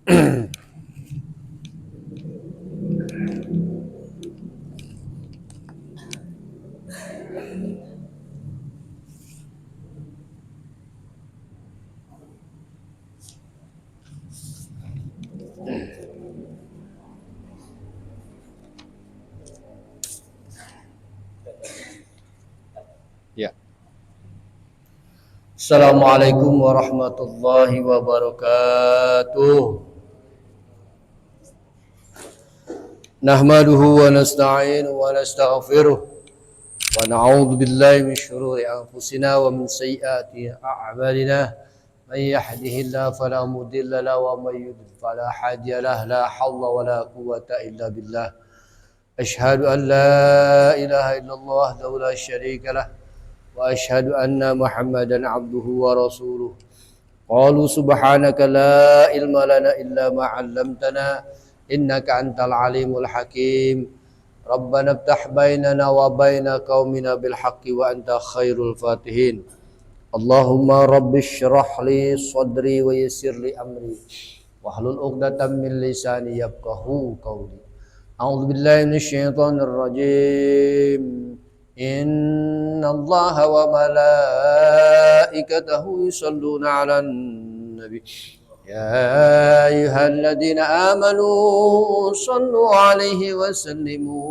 Ya. Assalamualaikum warahmatullahi wabarakatuh. Nahmaduhu wa nasta'inuhu wa nastaghfiruh wa na'udzu billahi min shururi anfusina wa min sayyiati a'malina. Man yahdihillahu fala mudilla lahu wa man yudlil fala hadiya lahu. La haula wa la quwwata illa billah. Asyhadu an la ilaha illallah wahdahu la syarika lah wa asyhadu anna Muhammadan abduhu wa rasuluh. Qalu subhanaka la ilma lana illa ma 'allamtana innaka antal alimul hakim. Rabbana iftah bainana wa baina qaumina bil haqqi wa anta khairul fatihin. Allahumma rabbi shrah li sadri wa yassir li amri wahlul 'uqdatam min lisani yafqahu qawli. A'udzu billahi minasyaitonir rajim. Inna Allah wa malaikatahu yusalluna 'alan nabi. Ya ayyuhalladzina amanu sallu 'alaihi wa sallimu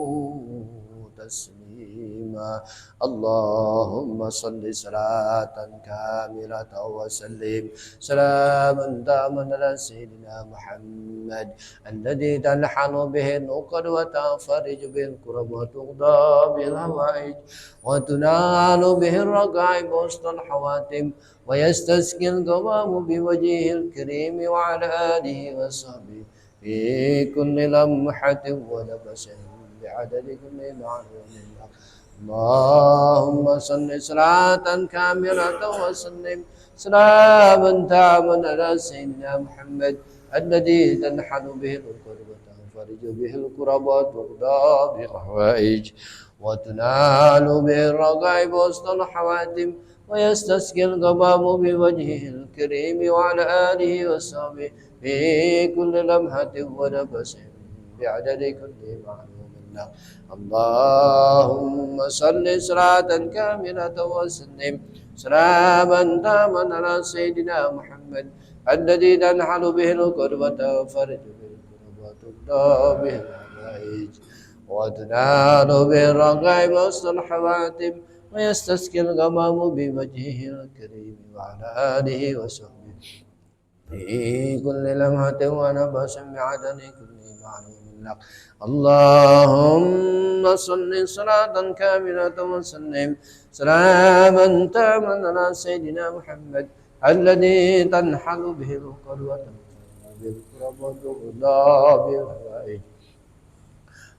taslima. Allahumma salli salatan kamilatan wa sallim salaman taman ala sayyidina Muhammad alladhi tanhalu bihi al-uqad wa tanfariju bihi al-kurab wa tuqda bihi al-hawaij wa tunalu bihi al-raqaib wa ustal hawatim wa yastasqi al-ghamam bi wajhihi al-karim wa ala alihi wa sahbihi fi kulli lamhatin wa nafasin bi'adadi kulli ma'lumin. Allahumma salli salatan kamilatan wa sallim salaman taman ala sayyidina Muhammad alladhi tanhalu bihi al-uqad wa tanfariju bihi al-kurab wa tuqda bihi al-hawaij wa tunalu bihi al-raqaib wa ustal hawatim wa yastasqi al-ghamam bi wajhihi al-karim wa ala alihi wa sahbihi fi kulli lamhatin wa nafasin bi'adadi kulli ma'lumin lahu. Allahumma salli salatan kamilatan wa sallim salaman taman ala sayyidina Muhammad alladhi tanhalu bihi al-uqad wa tanfariju bihi al-kurab wa tuqda bihi al-hawaij wa tunalu bihi al-raqaib wa ustal hawatim wa yastasqi al-ghamam bi wajhihi al-karim wa ala alihi wa sahbihi fi kulli lamhatin wa nafasin bi'adadi kulli ma'lumin lak. Allahumma salli salatan kamilatan wa sallim salaman taman ala sayyidina Muhammad alladhi tanhalu bihi al-uqad wa tanfariju bihi al-kurab wa tuqda bihi al-hawaij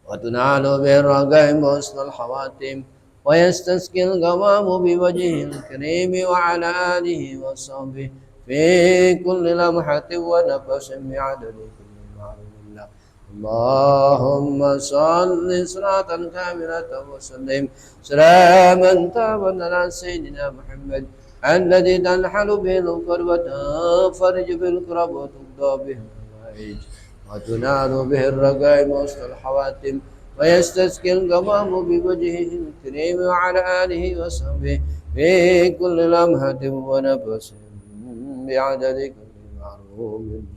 wa tunalu bihi al-raqaib wa ustal hawatim wa yastasqi al-ghamam bi wajhihi al-karim wa ala alihi wa sahbihi fi kulli lamhatin wa nafasin bi'adadi kulli ma'lumin lak. Allahumma salli salatan kamilatan wa sallim salaman taman ala sayyidina Muhammad alladhi tanhalu bihi al-uqad wa tanfariju bihi al-kurab wa tuqda bihi al-hawaij wa tunalu bihi al-raqaib wa ustal hawatim wa yastasqi al-ghamam bi wajhihi al-karim wa ala alihi wa sahbihi fi kulli lamhatin wa nafasin bi'adadi kulli ma'lumin.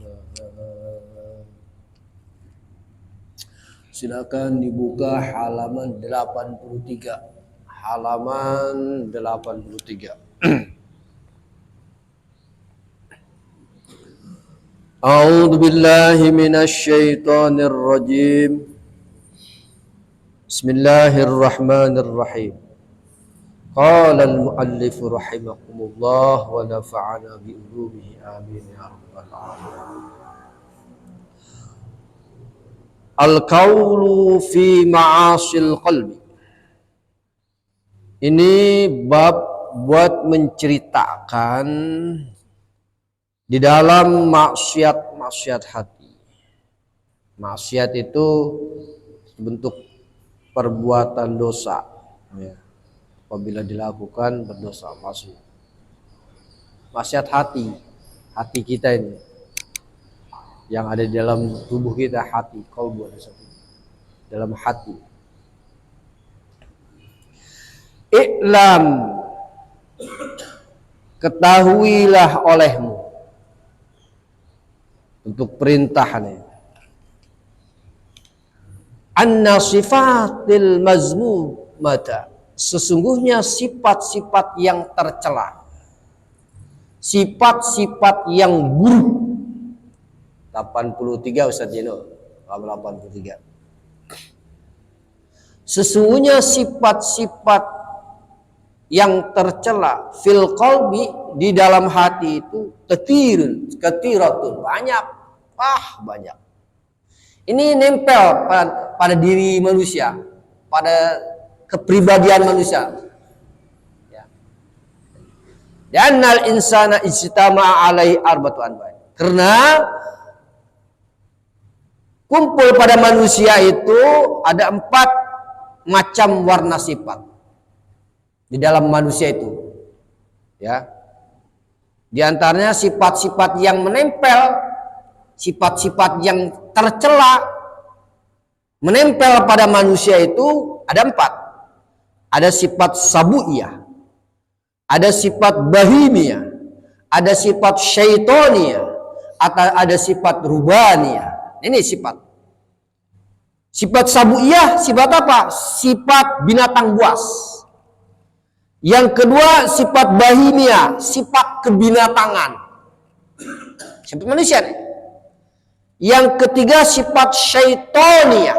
Silakan dibuka halaman 83. Halaman 83. A'udzu billahi minasy syaithanir rajim. Bismillahirrahmanirrahim. Qala al-muallif rahimahumullah wa nafa'ana bi ulumihi amin ya rabbal alamin. Al-qawlu fi ma'asil qalbi. Ini bab buat menceritakan di dalam maksiat hati. Maksiat itu bentuk perbuatan dosa. Ya. Apabila dilakukan berdosa maksiat hati kita ini. yang ada di dalam tubuh kita, hati, qalbu ada satu. Dalam hati. I'lam, ketahuilah olehmu, untuk perintahnya, anna sifatil mazmumata, sesungguhnya sifat-sifat yang tercela, sifat-sifat yang buruk. 83 Ustaz Jino, 83. Sesungguhnya sifat-sifat yang tercela fil qalbi, di dalam hati itu ketiratun, banyak, banyak. Ini nempel pada diri manusia, pada kepribadian manusia. Ya. Dan al insana ijtama'a alai arba'atu anwa'. Karena kumpul pada manusia itu ada 4 macam warna sifat di dalam manusia itu, ya. Di antaranya sifat-sifat yang menempel, sifat-sifat yang tercela menempel pada manusia itu ada 4. Ada sifat sabu'iyah, ada sifat bahimiyah, ada sifat syaitoniyah, atau ada sifat rubaniyah. Ini sifat. Sifat sabu'iyah, sifat apa? Sifat binatang buas. Yang kedua sifat bahimia, sifat kebinatangan, sifat manusia nih. Yang ketiga sifat syaitonia,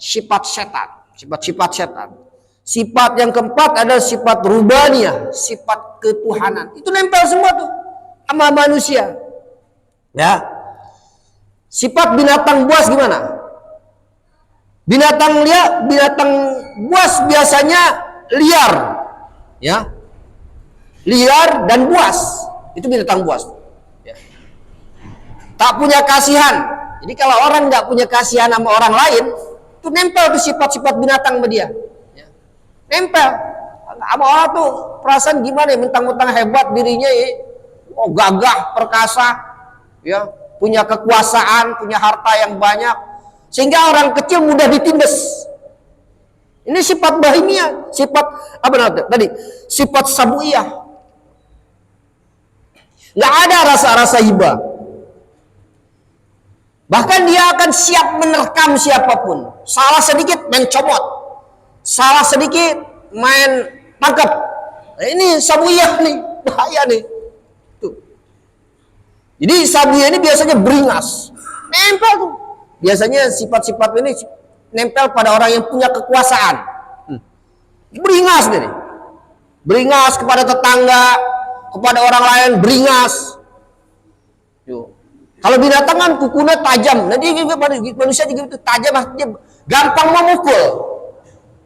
sifat setan, sifat-sifat setan. Sifat yang keempat adalah sifat rubania, sifat ketuhanan. Itu nempel semua tuh sama manusia. Ya. Sifat binatang buas gimana? Binatang buas biasanya liar. Ya, liar dan buas, itu binatang buas. Ya. Tak punya kasihan. Jadi kalau orang nggak punya kasihan sama orang lain, itu nempel tuh sifat-sifat binatang sama dia. Ya. Nempel. Sama orang tuh perasaan gimana ya, mentang-mentang hebat dirinya ya, gagah, perkasa, ya, punya kekuasaan, punya harta yang banyak, sehingga orang kecil mudah ditindas. Ini sifat bahimia, sifat apa namanya tadi? Sifat sabu'iyah. Nggak ada rasa-rasa hibah. Bahkan dia akan siap menerkam siapapun. Salah sedikit main comot, salah sedikit main tangkap. Nah, ini sabu'iyah nih, bahaya nih. Tuh. Jadi sabu'iyah ini biasanya beringas, nempel tuh. Biasanya sifat-sifat ini nempel pada orang yang punya kekuasaan. Beringas nih. Beringas kepada tetangga, kepada orang lain beringas. Yo. Kalau binatang kan kukunya tajam. Nanti manusia juga itu tajam, dia gampang memukul.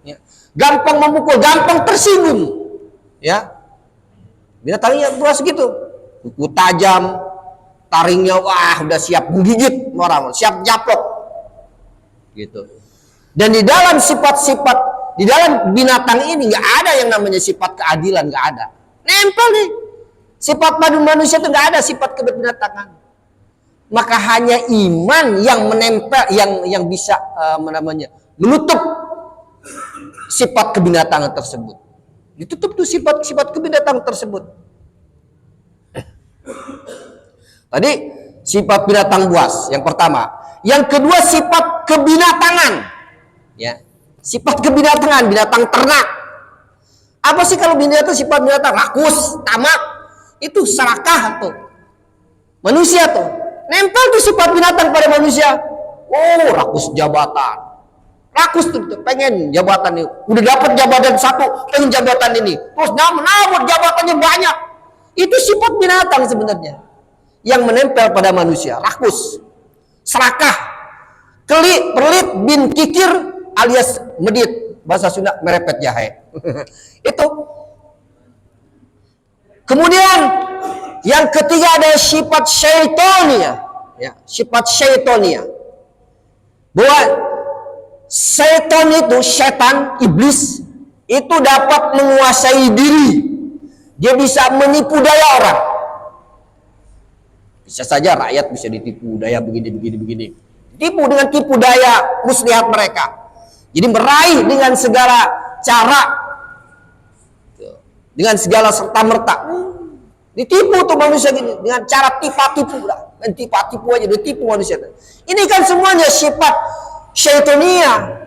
Ya. Gampang memukul, gampang tersinggung. Ya. Binatangnya buas gitu. Kuku tajam, taringnya udah siap menggigit orang, siap japlok. Gitu. Dan di dalam sifat-sifat, di dalam binatang ini nggak ada yang namanya sifat keadilan, nggak ada. Nempel nih. Sifat manusia itu nggak ada sifat kebinatangan. Maka hanya iman yang menempel, yang bisa menutup sifat kebinatangan tersebut. Ditutup tuh sifat-sifat kebinatangan tersebut. Tadi sifat binatang buas yang pertama. Yang kedua sifat kebinatangan, ya, sifat kebinatangan, binatang ternak. Apa sih kalau binatang sifat binatang? Rakus, tamak, itu serakah tuh. Manusia tuh nempel tuh sifat binatang pada manusia. Oh, rakus jabatan, rakus tuh pengen jabatan ini. Udah dapat jabatan satu, pengen jabatan ini. Terus nabut jabatannya banyak. Itu sifat binatang sebenarnya yang menempel pada manusia. Rakus, serakah, pelit bin kikir alias medit, bahasa Sunda merepet jahe. Itu. Kemudian yang ketiga ada sifat syaitonia, ya, sifat syaitonia. Bahwa syaiton itu, setan, iblis itu dapat menguasai diri. Dia bisa menipu daya orang. Bisa saja rakyat bisa ditipu daya begini. Tipu dengan tipu daya muslihat mereka. Jadi meraih dengan segala cara, dengan segala serta-merta. Ditipu tuh manusia gini dengan cara tipu-tipu lah. Dan tipu aja, ditipu manusia. Ini kan semuanya sifat syaitonia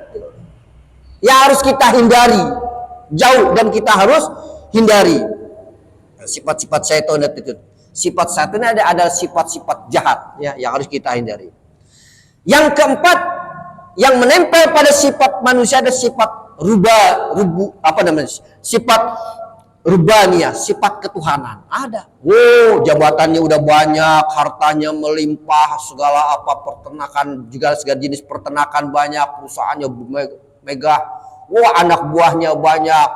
yang harus kita hindari. Jauh dan kita harus hindari. Sifat-sifat syaitan itu. Sifat syaitan ada sifat-sifat jahat ya, yang harus kita hindari. Yang keempat, yang menempel pada sifat manusia ada sifat sifat rubaniyah, sifat ketuhanan. Ada. Jabatannya udah banyak, hartanya melimpah, segala apa peternakan, juga segala jenis peternakan banyak, perusahaannya megah. Anak buahnya banyak.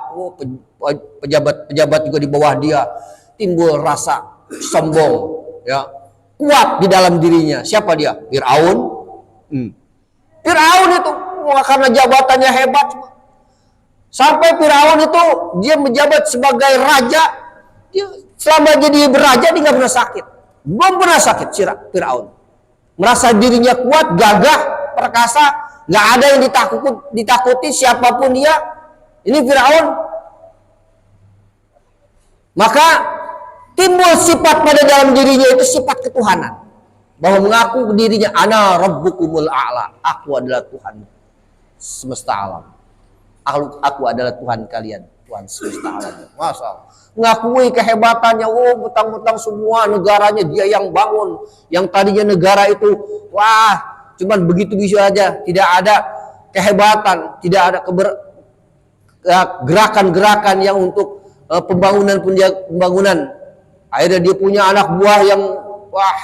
Pejabat juga di bawah dia. Timbul rasa sombong, ya. Kuat di dalam dirinya. Siapa dia? Fir'aun. Fir'aun itu karena jabatannya hebat. Sampai Fir'aun itu dia menjabat sebagai raja. Dia selama jadi beraja dia nggak pernah sakit. Belum pernah sakit Fir'aun. Merasa dirinya kuat, gagah, perkasa, nggak ada yang ditakuti siapapun dia. Ini Fir'aun. Maka timbul sifat pada dalam dirinya itu sifat ketuhanan. Bahwa mengaku dirinya ana rabbukumul a'la. Aku adalah Tuhan semesta alam. Aku adalah Tuhan kalian, Tuhan semesta alam. Masya Allah. Mengakui kehebatannya. Betang-betang semua negaranya dia yang bangun. Yang tadinya negara itu cuman begitu bisa aja, tidak ada kehebatan, tidak ada gerakan-gerakan yang untuk pembangunan. Akhirnya dia punya anak buah yang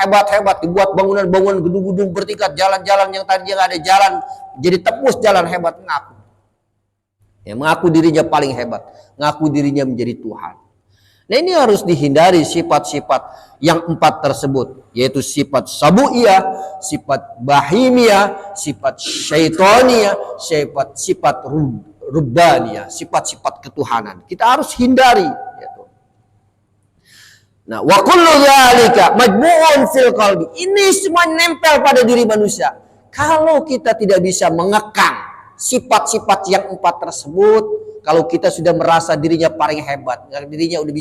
hebat-hebat, dibuat bangunan-bangunan gedung-gedung bertingkat, jalan-jalan yang tadinya nggak ada jalan jadi tembus jalan, hebat. Mengaku dirinya paling hebat, mengaku dirinya menjadi Tuhan. Nah, ini harus dihindari sifat-sifat yang 4 tersebut, yaitu sifat sabu'iyah, sifat bahimiyah, sifat syaitoniyah, sifat rubbaniyah, sifat-sifat ketuhanan. Kita harus hindari. Nah, wa kullu dzalika majmu'un fil qalbi. Ini semua nempel pada diri manusia. Kalau kita tidak bisa mengekang sifat-sifat yang 4 tersebut, kalau kita sudah merasa dirinya paling hebat, dirinya udah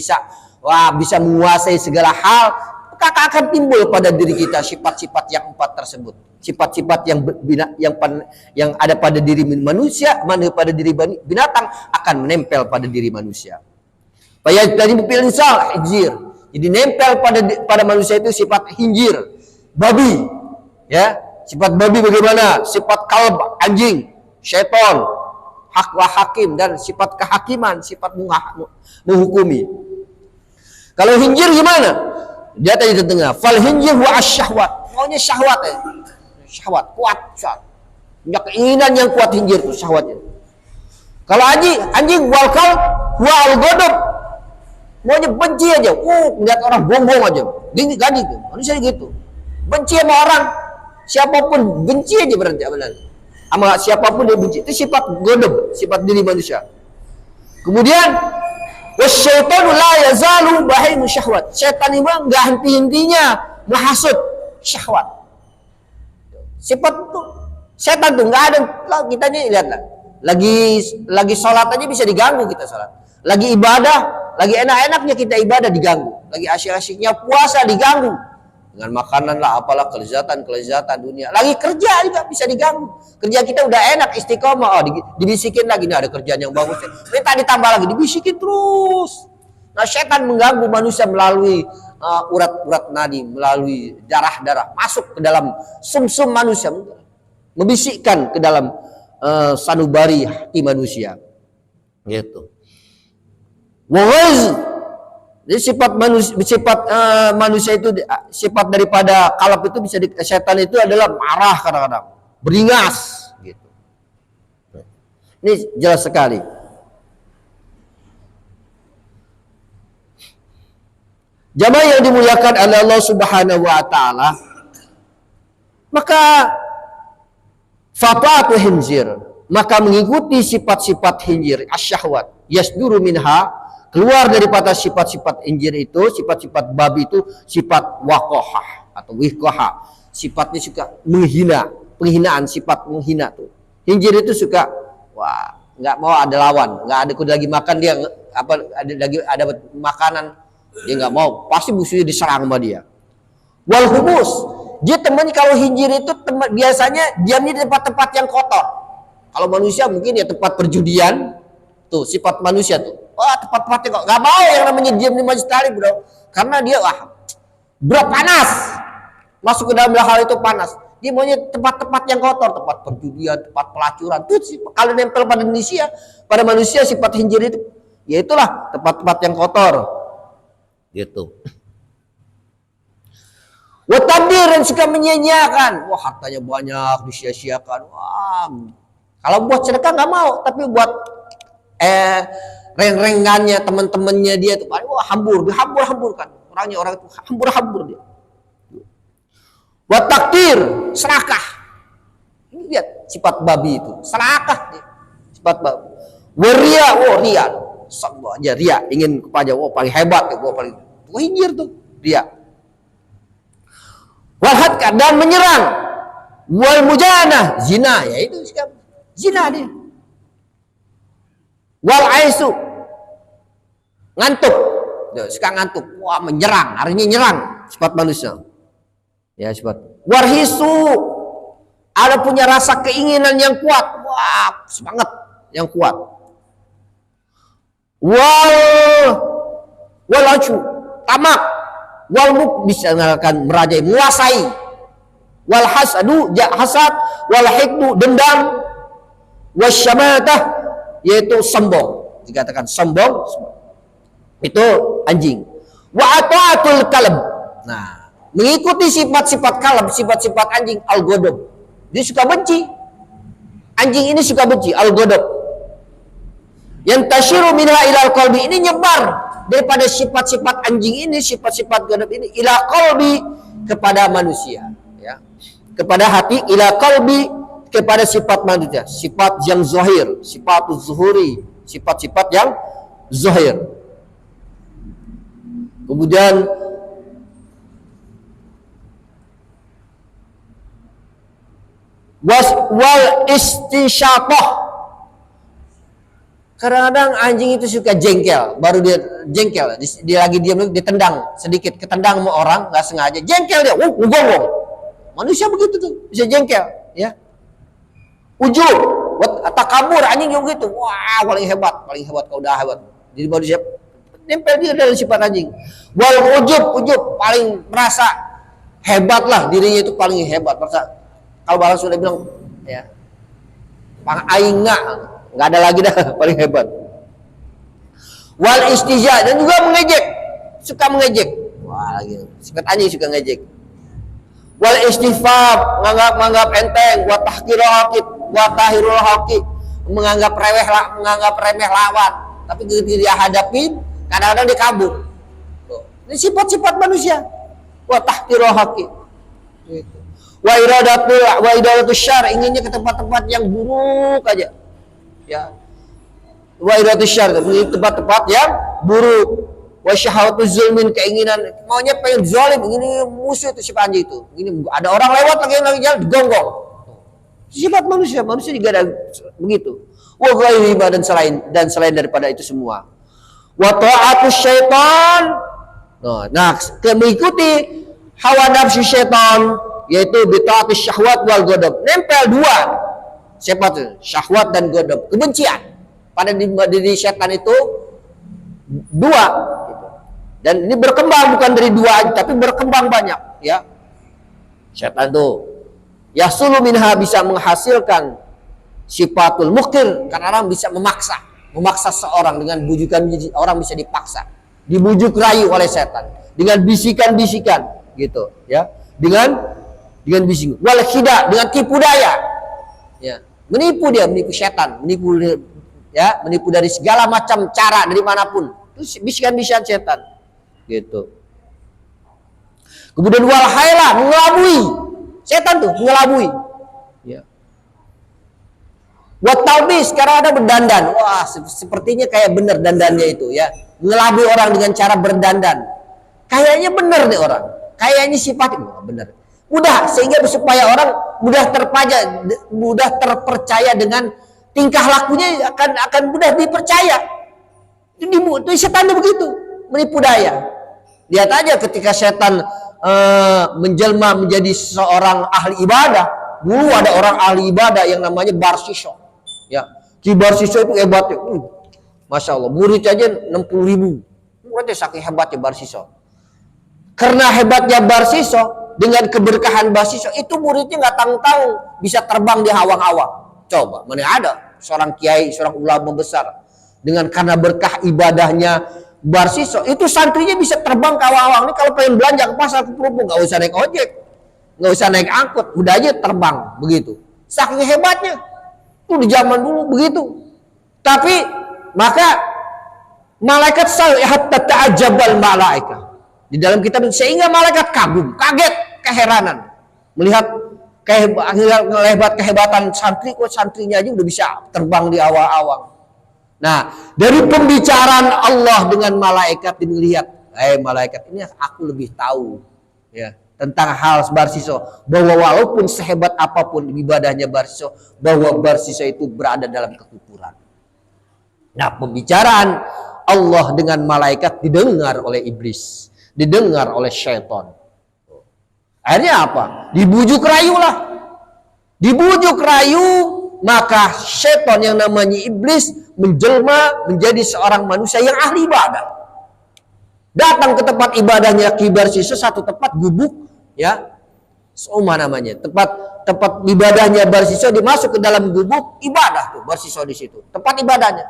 bisa menguasai segala hal, maka akan timbul pada diri kita sifat-sifat yang 4 tersebut. Sifat-sifat yang ada pada diri manusia, pada diri binatang akan menempel pada diri manusia. Tadi bil insal hijir. Jadi nempel pada manusia itu sifat hinjir, babi, ya. Sifat babi bagaimana? Sifat kalb, anjing, syaitan, hakim, dan sifat kehakiman, sifat menghukumi. Kalau hinjir gimana? Dia tadi di tengah. Fal hinjir wa asyahwat. Maunya syahwat ya. Syahwat, kuat. Punya keinginan yang kuat hinjir itu syahwatnya. Kalau anjing wal kalb wa al-ghadab. Maunya benci aja, lihat orang bongbong aja, gini tuh, manusia gitu, benci sama orang, siapapun benci aja berarti, sama siapapun dia benci, itu sifat godom, sifat diri manusia. Kemudian, wasyaitanu la yazalu bahimu syahwat, setan ini nggak henti-hentinya menghasut syahwat. Sifat tuh, setan tuh nggak ada, kita nih lihatlah, lagi sholat aja bisa diganggu kita sholat, lagi ibadah. Lagi enak-enaknya kita ibadah diganggu, lagi asyik-asyiknya puasa diganggu dengan makanan lah, apalah kelezatan dunia. Lagi kerja juga bisa diganggu. Kerja kita udah enak istiqomah, dibisikin lagi, nih ada kerjaan yang bagus, minta ditambah lagi, dibisikin terus. Nah, setan mengganggu manusia melalui urat-urat nadi, melalui darah-darah masuk ke dalam sumsum manusia, membisikkan ke dalam sanubari hati manusia. Gitu. Jadi sifat manusia itu, sifat daripada kalab itu bisa setan itu adalah marah kadang-kadang, beringas gitu. Ini jelas sekali. Jamaah yang dimuliakan oleh Allah Subhanahu wa taala, maka fatatu hinjir, maka mengikuti sifat-sifat hinjir, asyahwat, yasduru minha, keluar daripada sifat-sifat hinjir itu, sifat-sifat babi itu, sifat waqohah. atau wihqaha, sifatnya suka menghina, penghinaan, sifat menghina tuh. Khinzir itu suka, wah, nggak mau ada lawan, nggak ada kuda lagi makan dia ada makanan dia nggak mau, pasti musuhnya diserang sama dia. Wal humus, dia temannya kalau khinzir itu biasanya diamnya di tempat-tempat yang kotor. Kalau manusia mungkin ya tempat perjudian, tuh sifat manusia tuh. Wah, tempat-tempatnya kok nggak mau yang namanya diam di masjid kali, bro, karena dia bro panas, masuk ke dalam hal itu panas. Dia maunya tempat-tempat yang kotor, tempat perjudian, tempat pelacuran. Tuh kalau nempel pada manusia sifat khinzir itu, ya itulah tempat-tempat yang kotor. Gitu. Watabdir, dan suka menyia-nyiakan. Wah, hartanya banyak disia-siakan. Wah, kalau buat sedekah nggak mau, tapi buat reng-rengannya teman-temannya dia tuh, wah hambur-hamburkan. Orang itu hambur-hambur dia. Watakdir, serakah. Ini lihat sifat babi itu, serakah dia. Sifat babi. Waria, ria. Sombong aja ria, ingin kepada paling hebat ya, paling khinzir tuh ria. Walhatka, dan menyerang. Wal mujanah, zina, yaitu zina dia. Wal aisu, ngantuk, suka ngantuk. Wah, menyerang, artinya nyerang, sifat manusia. Ya, sifat. Warhisu, ada punya rasa keinginan yang kuat. Wah, semangat yang kuat. Walacu, tamak. Walmuk, bisa mengatakan merajai, menguasai. Wal hasadu, hasad. Wal hikdu, dendam. Wasyamatah, yaitu sombong. Dikatakan sombong itu anjing. Wa ata'atul kalb, nah, mengikuti sifat-sifat kalb, sifat-sifat anjing, al-ghadab. Dia suka benci. Anjing ini suka benci, al-ghadab. Yang tasyiru minha ilal qalbi, ini nyebar daripada sifat-sifat anjing ini, sifat-sifat ghadab ini ila qalbi, kepada manusia, ya. Kepada hati, ila qalbi, kepada sifat manusia, sifat yang zahir, sifat zuhuri, sifat-sifat yang zahir. Kemudian wal istinsyaqah, kadang-kadang anjing itu suka jengkel, baru dia jengkel, dia lagi diam, ditendang sedikit, ketendang sama orang nggak sengaja, jengkel dia, ngonggong. Manusia begitu tuh, bisa jengkel, ya. Ujub, takabur, anjing juga gitu. Wah, paling hebat kau udah hebat. Jadi manusia nempel dia dalam sifat anjing. Wal ujub paling merasa hebat lah, dirinya itu paling hebat. Merasa, kalau balas sudah bilang, ya, pang aing nggak ada lagi dah, paling hebat. Wal istihza, dan juga mengejek, suka mengejek. Wah, lagi sifat anjing suka ngejek. Wal istifab, menganggap enteng. Wa tahqirul haqib, wa tahirul haqib, menganggap remeh lawan. Tapi ketika dia hadapin, kadang-kadang dia kabur. Ini sifat-sifat manusia. Wa tahqirul haqib. Gitu. Wa iradatul syar, inginnya ke tempat-tempat yang buruk aja. Ya. Wa iradatul syar, tempat-tempat yang buruk. Wa syahwatuz zulmin, keinginan maunya pengen zalim, ini musuh itu sifat anjing itu. Ini ada orang lewat lagi jalan digonggong. Sifat manusia juga ada begitu. Wa ghairi dan selain daripada itu semua. Wa ta'atus syaitan. Nah, mengikuti hawa nafsu syaitan, yaitu bita'atus syahwat wal ghadab. Nempel dua sifat, syahwat dan ghadab, kebencian. Pada diri syaitan itu dua. Dan ini berkembang, bukan dari dua aja, tapi berkembang banyak, ya. Syaitan itu yasulu minha, bisa menghasilkan sifatul mukir, karena orang bisa memaksa seorang dengan bujukan, orang bisa dipaksa, dibujuk rayu oleh setan dengan bisikan-bisikan, gitu, ya. Dengan bisikan. Wal khida, dengan tipu daya, ya. Menipu setan, menipu dari segala macam cara, dari manapun. Itu bisikan-bisikan setan. Gitu. Kemudian wal haila, mengelabui. Setan tuh mengelabui. Ya. Wat talbis, sekarang ada berdandan. Wah, sepertinya kayak bener dandannya itu, ya. Mengelabui orang dengan cara berdandan. Kayaknya bener nih orang. kayaknya sifatnya benar. Mudah, sehingga supaya orang mudah terpercaya dengan tingkah lakunya, akan mudah dipercaya. Itu setan itu begitu, menipu daya. Lihat aja ketika setan menjelma menjadi seorang ahli ibadah. Dulu ada orang ahli ibadah yang namanya Barsiso. Ya, Ki Barsiso itu hebatnya. Masya Allah, murid aja 60.000. Muridnya saking hebatnya Barsiso. Karena hebatnya Barsiso, dengan keberkahan Barsiso, itu muridnya nggak tanggung-tanggung bisa terbang di awang-awang. Coba, mana ada seorang kiai, seorang ulama besar dengan karena berkah ibadahnya Barsiso, itu santrinya bisa terbang ke awang-awang. Ini kalau pengen belanja ke pasar ke Perumbu, nggak usah naik ojek, nggak usah naik angkut, udah aja terbang begitu. Saking hebatnya, itu di zaman dulu begitu. Tapi maka malaikat hatta ta'ajjabal malaika. Di dalam kitab sehingga malaikat kagum, kaget, keheranan melihat kehebatan santri, kok santrinya aja udah bisa terbang di awang-awang. Nah, dari pembicaraan Allah dengan malaikat dilihat, malaikat ini aku lebih tahu ya tentang hal Barsiso, bahwa walaupun sehebat apapun ibadahnya Barsiso, bahwa Barsiso itu berada dalam kekufuran. Nah, pembicaraan Allah dengan malaikat didengar oleh iblis, didengar oleh syaitan. Akhirnya apa? Dibujuk rayu lah. Dibujuk rayu, maka syaitan yang namanya iblis menjelma menjadi seorang manusia yang ahli ibadah. Datang ke tempat ibadahnya Ki Barsiso, satu tempat gubuk ya. Soma namanya. Tempat ibadahnya Barsiso, dimasuk ke dalam gubuk ibadah tuh Barsiso di situ. Tempat ibadahnya.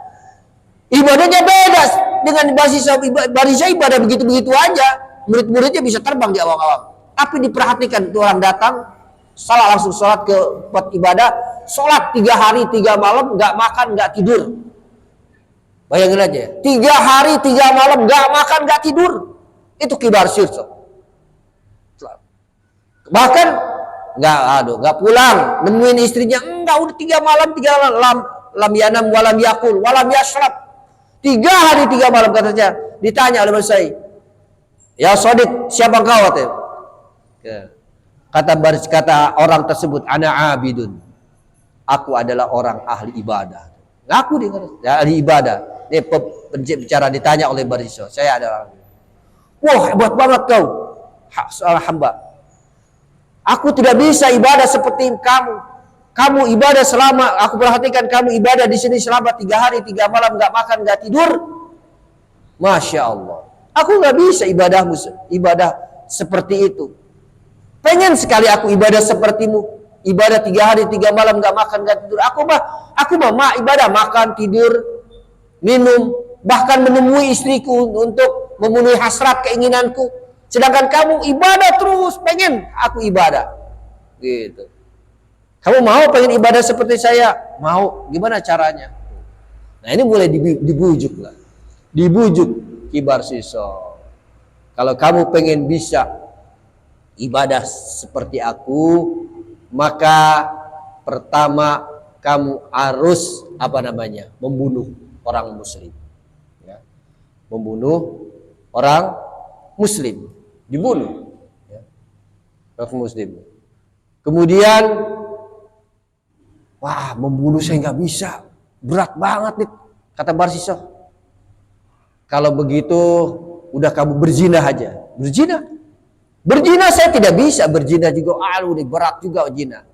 Ibadahnya beda dengan Barsiso. Barsiso ibadah begitu-begitu aja. Murid-muridnya bisa terbang di awang-awang. Tapi diperhatikan tuh orang datang, salah langsung sholat ke tempat ibadah, sholat 3 hari 3 malam, nggak makan nggak tidur. Bayangin aja, 3 hari 3 malam nggak makan nggak tidur. Itu Ki Barsiso. Bahkan nggak pulang, nemuin istrinya, enggak, udah 3 malam 3 malam, lam yanam walam yakul walam yashrab. 3 hari 3 malam katanya. Ditanya oleh Masai, ya Sodik, siapa engkau? Kata orang tersebut, ana abidun, aku adalah orang ahli ibadah. Ngaku dia ahli ibadah. Dia bicara, ditanya oleh Barsiso, saya adalah. Wah, hebat banget kau, seorang hamba. Aku tidak bisa ibadah seperti kamu. Kamu ibadah selama, aku perhatikan kamu ibadah di sini selama 3 hari 3 malam, nggak makan nggak tidur. Masya Allah. Aku nggak bisa ibadah seperti itu. Pengen sekali aku ibadah sepertimu. Ibadah 3 hari 3 malam nggak makan nggak tidur. Aku mah ibadah makan tidur minum, bahkan menemui istriku untuk memenuhi hasrat keinginanku. Sedangkan kamu ibadah terus, pengen aku ibadah. Gitu. Kamu mau pengen ibadah seperti saya? Mau. Gimana caranya? Nah, ini mulai dibujuk lah. Dibujuk Ki Barsiso. Kalau kamu pengen bisa ibadah seperti aku, maka pertama kamu harus membunuh orang muslim. Ya. Membunuh orang muslim, dibunuh. Ya. Orang muslim. Kemudian, wah, membunuh saya nggak bisa, berat banget nih, kata Barsiso. Kalau begitu, udah kamu berzina aja. Berzina saya tidak bisa, berzina juga, ini berat juga zina.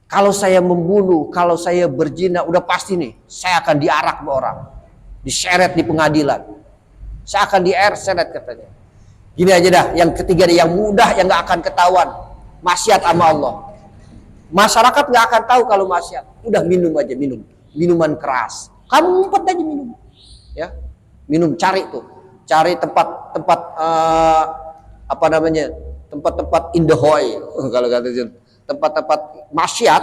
Kalau saya membunuh, kalau saya berzina, udah pasti nih, saya akan diarak ke orang, diseret di pengadilan. Saya akan diseret katanya. Gini aja dah, yang ketiga yang mudah, yang nggak akan ketahuan, maksiat sama Allah. Masyarakat nggak akan tahu kalau maksiat. Udah minum aja, minuman keras. Kamu ngumpet aja minum, ya, minum, cari tempat tempat indahoy kalau kata tempat-tempat maksiat,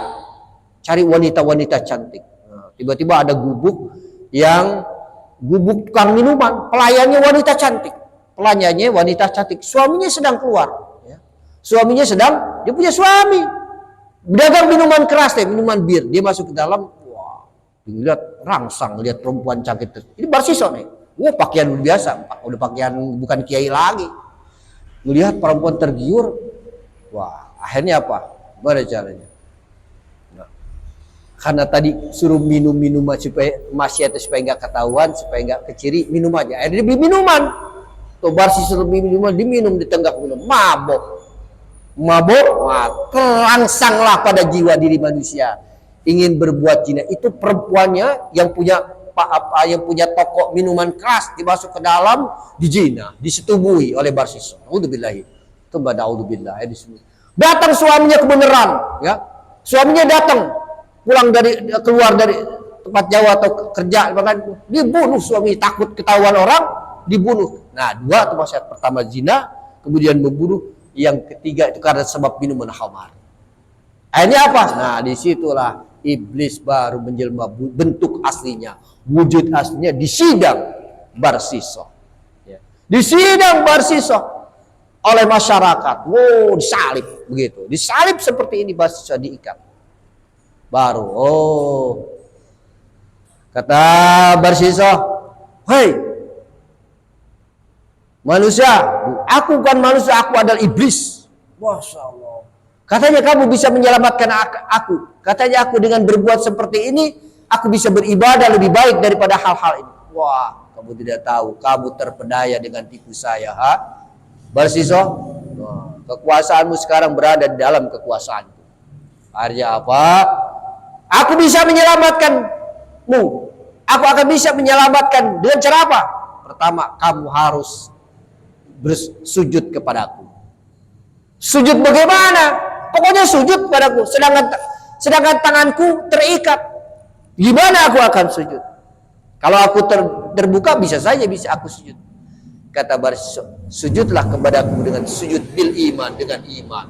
cari wanita-wanita cantik. Nah, tiba-tiba ada gubuk tukang minuman, pelayannya wanita cantik, suaminya sedang keluar, ya. Dia punya suami, berdagang minuman keras, minuman bir. Dia masuk ke dalam, wah, dilihat rangsang, lihat perempuan cantik. Ini Barsiso nih, pakaian biasa, udah pakaian bukan kiai lagi. Melihat perempuan tergiur, wah, akhirnya apa? Bagaimana caranya? Nah, karena tadi suruh minum minuman supaya maksiat supaya nggak ketahuan, supaya nggak keciri, minum aja. Akhirnya dibeli minuman. Tuh Barsiso lebih minuman diminum di tenggak minum, mabok, wah, terangsanglah pada jiwa diri manusia ingin berbuat zina. Itu perempuannya yang punya yang punya toko minuman keras dimasuk ke dalam, dijina, disetubuhi oleh Barsiso. Naudzubillahi. Itu naudzubillah. Datang suaminya kebenaran, ya. Suaminya datang keluar dari tempat jauh atau kerja, bahkan dibunuh suami, takut ketahuan orang, dibunuh. Nah, dua itu maksiat. Pertama zina, kemudian membunuh. Yang ketiga itu karena sebab minuman khamar. Akhirnya apa? Nah, disitulah iblis baru menjelma bentuk aslinya, wujud aslinya di sidang Barsiso. Ya. Di sidang Barsiso oleh masyarakat. Wow, disalib begitu. Disalib seperti ini Barsiso diikat. Baru, kata Barsiso, hei manusia, aku bukan manusia, aku adalah iblis. Masya Allah. Katanya kamu bisa menyelamatkan aku. Katanya aku dengan berbuat seperti ini, aku bisa beribadah lebih baik daripada hal-hal ini. Wah, kamu tidak tahu, kamu terpedaya dengan tipu saya, ha? Barsiso, nah, kekuasaanmu sekarang berada di dalam kekuasaanku. Akhirnya apa? Aku bisa menyelamatkanmu. Aku akan bisa menyelamatkan dengan cara apa? Pertama, kamu harus bersujud kepadaku. Sujud bagaimana? Pokoknya sujud kepadaku. Sedangkan tanganku terikat. Gimana aku akan sujud? Kalau aku terbuka bisa saja bisa aku sujud. Kata Barsiso, sujudlah kepadaku dengan sujud bil iman, dengan iman.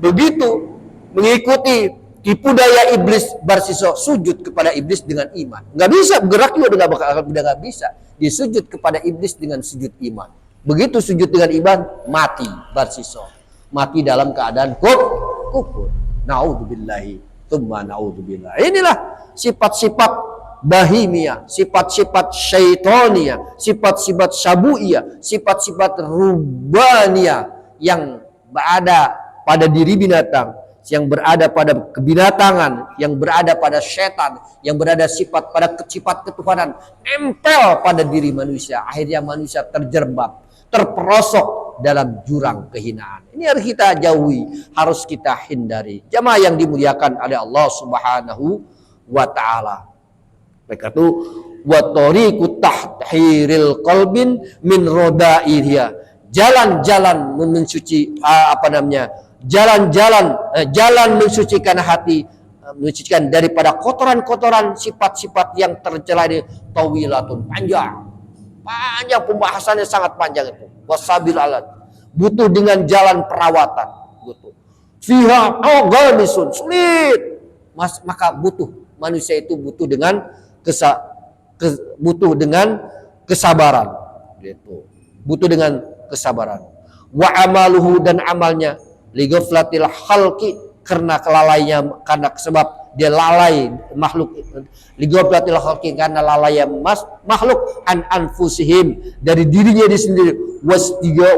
Begitu mengikuti tipu daya iblis, Barsiso sujud kepada iblis dengan iman. Nggak bisa bergerak juga udah nggak bisa. Dia sujud kepada iblis dengan sujud iman. Begitu sujud dengan iman, mati Barsiso. Mati dalam keadaan kufur. Naudzubillahi, tsumma naudzubillah. Inilah sifat-sifat bahimia, sifat-sifat syaitonia, sifat-sifat syabuia, sifat-sifat rubania yang berada pada diri binatang, yang berada pada kebinatangan, yang berada pada setan, yang berada pada sifat ketuhanan, nempel pada diri manusia. Akhirnya manusia terjerembab, terperosok dalam jurang kehinaan. Ini harus kita jauhi, harus kita hindari. Jamaah yang dimuliakan oleh Allah Subhanahu wa taala. Mereka itu wa tariqut tathhiril qalbin min rodaiha. Jalan-jalan mensuci jalan mensucikan hati, mensucikan daripada kotoran-kotoran sifat-sifat yang tercela ini, tawilatun, panjang pembahasannya, sangat panjang itu. Wasabil alat, butuh dengan jalan perawatan, butuh fiha ghamisun, sulit. Maka manusia itu butuh dengan kesabaran, gitu. Butuh dengan kesabaran. Wa amaluhu, dan amalnya lighaflatil khalqi, karena kelalaiannya, karena sebab dia lalai makhluk, lighaflatil khalqi, karena lalai makhluk an anfusihim, dari dirinya dia sendiri,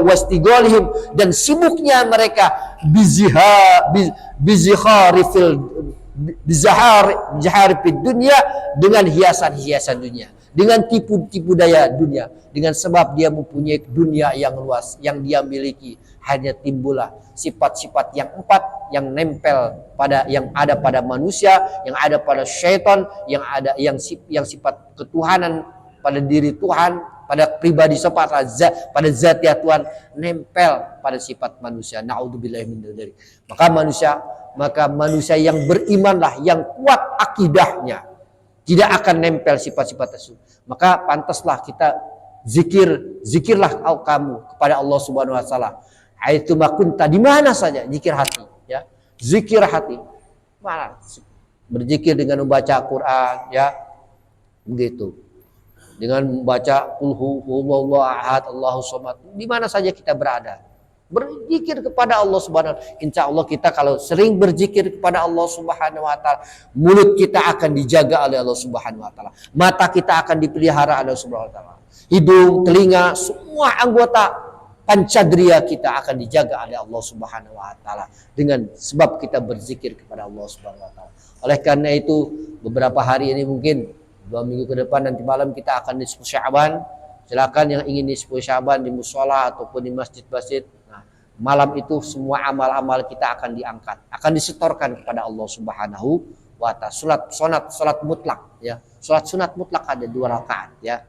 wastigolihim, dan sibuknya mereka bizihari fid dunia, dengan hiasan-hiasan dunia, dengan tipu daya dunia, dengan sebab dia mempunyai dunia yang luas yang dia miliki. Hanya timbullah sifat-sifat yang empat yang nempel yang ada pada manusia, yang ada pada syaitan, yang sifat ketuhanan pada diri Tuhan, pada pribadi pada zatiah Tuhan, nempel pada sifat manusia. Naudzubillahi min dzalik. Maka manusia yang berimanlah, yang kuat akidahnya, tidak akan nempel sifat-sifat tersebut. Maka pantaslah kita zikirlah kamu kepada Allah Subhanahu wa taala. Aitu makunta, di mana saja, zikir hati, ya. Zikir hati. Mana? Berzikir dengan membaca Quran, ya. Begitu. Dengan membaca qul huwallahu ahad, Allahus samad. Di mana saja kita berada, berzikir kepada Allah Subhanahu wa taala. Insya Allah kita kalau sering berzikir kepada Allah Subhanahu wa taala, mulut kita akan dijaga oleh Allah Subhanahu wa taala. Mata kita akan dipelihara oleh Allah Subhanahu wa taala. Hidung, telinga, semua anggota pancadria kita akan dijaga oleh Allah Subhanahu wa taala dengan sebab kita berzikir kepada Allah Subhanahu wa taala. Oleh karena itu, beberapa hari ini mungkin 2 minggu ke depan nanti malam kita akan nisfu Sya'ban. Silakan yang ingin nisfu Sya'ban di mushola ataupun di masjid-masjid. Nah, malam itu semua amal-amal kita akan diangkat, akan disetorkan kepada Allah Subhanahu wa taala. Salat mutlak ya. Salat sunat mutlak ada 2 rakaat ya.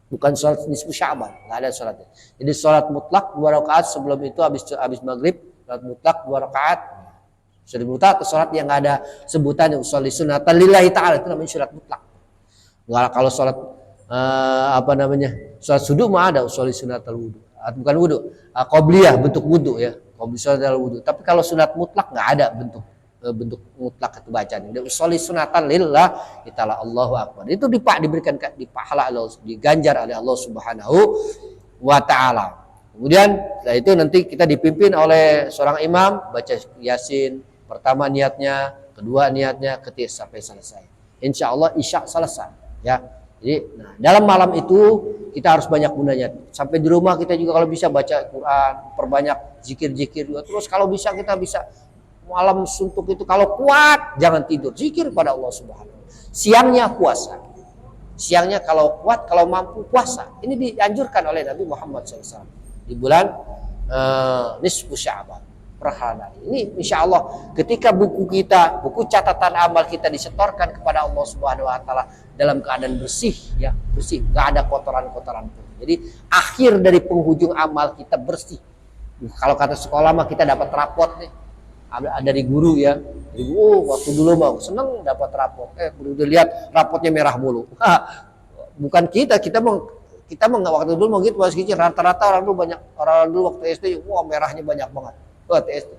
Bukan salat nisfu Sya'ban, enggak ada salatnya. Jadi salat mutlak 2 rakaat sebelum itu habis maghrib, salat mutlak 2 rakaat. Sudah mutlak salat yang enggak ada sebutannya usolli sunatan lillahi ta'ala, itu namanya salat mutlak. Enggak kalau salat salat subuh mah ada usolli sunatal wudu. Bukan wudu, qobliyah bentuk wudu ya. Qobliyah sunatal wudu. Tapi kalau sunat mutlak enggak ada bentuk mutlak itu bacaan. Dia usolli sunatan lillah ta'ala, Allahu akbar. Itu diberikan di pahala Allah, diganjar oleh Allah Subhanahu wa taala. Kemudian setelah itu nanti kita dipimpin oleh seorang imam baca Yasin, pertama niatnya, kedua niatnya, ketiga sampai selesai. Insya Allah isya selesai ya. Jadi dalam malam itu kita harus banyak gunanya. Sampai di rumah kita juga kalau bisa baca Quran, perbanyak zikir-zikir juga. Terus kalau bisa kita bisa malam suntuk itu kalau kuat jangan tidur, zikir pada Allah Subhanahu. Siangnya puasa. Siangnya kalau kuat, kalau mampu puasa. Ini dianjurkan oleh Nabi Muhammad SAW di bulan nisfu Sya'ban. Ini insya Allah ketika buku catatan amal kita disetorkan kepada Allah Subhanahu wa taala dalam keadaan bersih ya, bersih, nggak ada kotoran-kotoran pun. Jadi akhir dari penghujung amal kita bersih. Kalau kata sekolah mah kita dapat rapot nih. Dari guru ya. Waktu dulu mau seneng dapat rapot. Udah lihat rapotnya merah mulu. Bukan kita mau waktu dulu mau gitu masih kecil, rata-rata orang dulu waktu SD merahnya banyak banget. Waktu SD.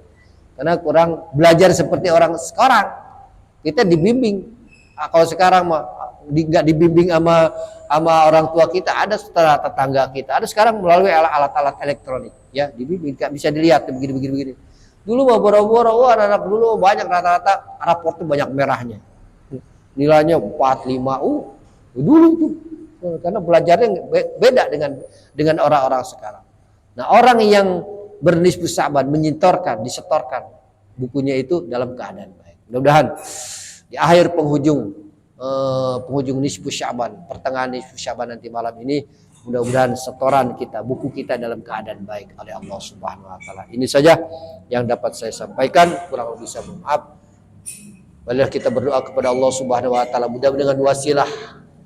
Karena kurang belajar seperti orang sekarang. Kita dibimbing. Kalau sekarang mah nggak dibimbing sama orang tua kita, ada setelah tetangga kita, ada sekarang melalui alat-alat elektronik ya, dibimbing bisa dilihat begini. Dulu mah boro-boro anak-anak dulu banyak rata-rata rapor tuh banyak merahnya. Nilainya 4, 5 dulu tuh. Karena belajarnya beda dengan orang-orang sekarang. Nah, orang yang bernisfu Sya'ban disetorkan bukunya itu dalam keadaan baik. Mudah-mudahan di akhir penghujung nisfu Sya'ban, pertengahan nisfu Sya'ban nanti malam ini, mudah-mudahan setoran kita, buku kita dalam keadaan baik oleh Allah Subhanahu wa taala. Ini saja yang dapat saya sampaikan, kurang lebih saya mohon maaf. Marilah kita berdoa kepada Allah Subhanahu wa taala, mudah-mudahan dengan wasilah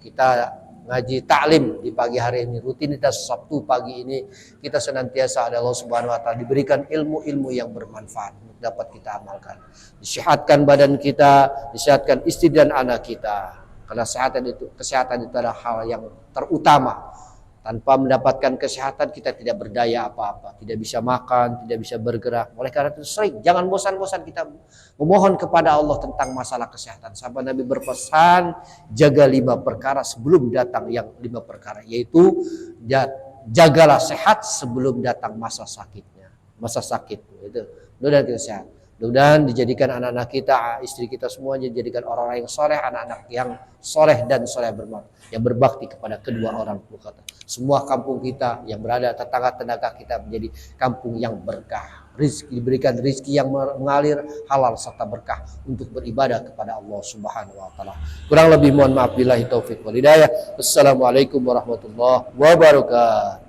kita ngaji taklim di pagi hari ini, rutinitas Sabtu pagi ini, kita senantiasa oleh Allah Subhanahu wa taala diberikan ilmu-ilmu yang bermanfaat dapat kita amalkan. Disehatkan badan kita, disehatkan istri dan anak kita. Karena kesehatan itu adalah hal yang terutama. Tanpa mendapatkan kesehatan kita tidak berdaya apa-apa, tidak bisa makan, tidak bisa bergerak. Oleh karena itu jangan bosan-bosan kita memohon kepada Allah tentang masalah kesehatan. Sampai Nabi berpesan, jaga 5 perkara sebelum datang yang 5 perkara, yaitu jagalah sehat sebelum datang masa sakitnya. Masa sakit itu. Mudah-mudahan kita sehat. Mudah-mudahan dijadikan anak-anak kita, istri kita semuanya dijadikan orang-orang yang soleh, anak-anak yang soleh dan soleh yang berbakti kepada kedua orang tua kita. Semua kampung kita yang berada tetangga-tetangga kita menjadi kampung yang berkah. Diberikan rizki yang mengalir halal serta berkah untuk beribadah kepada Allah Subhanahu wa taala. Kurang lebih mohon maaf, billahi taufiq wal hidayah. Wassalamualaikum warahmatullahi wabarakatuh.